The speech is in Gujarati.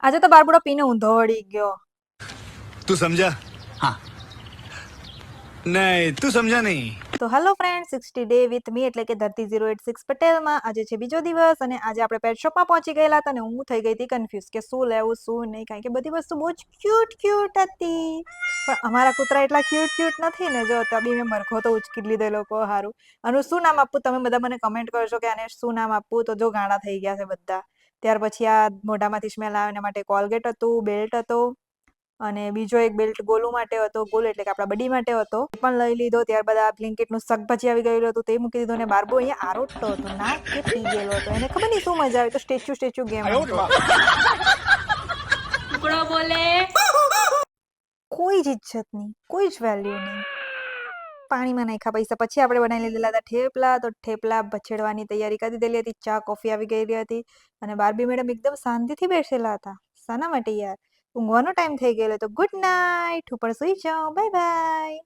આજે તો બારબુડો પીને ઊંધો વળી ગયો. તું સમજા? हाँ नहीं તું સમજા નહીં. તો hello friend, 60 day with me એટલે કે ધરતી 086 પટેલમાં આજે છે બીજો દિવસ અને આજે આપણે પેટ શોપમાં પહોંચી ગયેલા હતા અને હું થઈ ગઈ હતી કન્ફ્યુઝ કે શું લેવું શું નહીં, કારણ કે બધી વસ્તુ બહુ જ ક્યુટ હતી. પણ અમારા કૂતરા એટલા ક્યુટ નથી ને, જો તો બી મેં મરઘો તો ઉચકી જ લીધો એ લોકો હારું. આનું શું નામ આપવું તમે બધા મને કમેન્ટ કરજો કે આને શું નામ આપવું. તો જો ગાંડા થઈ ગયા છે બધા. ત્યાર પછી આ મોઢામાંથી સ્મેલ આવે એના માટે કોલગેટ હતું, બેલ્ટ હતો અને બીજો એક બેલ્ટ ગોલુ માટે હતો. ગોલુ એટલે કે આપણા બડી માટે હતો, એ પણ લઈ લીધો. ત્યારબાદ આ બ્લિંકિટનું શાકભાજી આવી ગયેલું હતું, તે મૂકી દીધું. અને બારબો અહીંયા આરોટતો હતો, ના કે પી ગયેલો હતો. એને ખબર નહીં શું મજા આવી, તો સ્ટેચ્યુ ગેમ રમતો. ટુકડો બોલે. કોઈ જ ઇજ્જત નહીં, કોઈ જ વેલ્યુ નહીં. પાણીમાં નાખ્યા પૈસા. પછી આપણે બનાવી લીધેલા હતા થેપલા. તો થેપલા ભછેડવાની તૈયારી કરી દીધેલી હતી. ચા કોફી આવી ગયેલી હતી અને બારબી મેડમ એકદમ શાંતિથી બેસેલા હતા. શાના માટે યાર? ઊંઘવાનો ટાઈમ થઈ ગયેલો. તો ગુડ નાઇટ, હું પણ સુઈ જાઉં. Bye bye.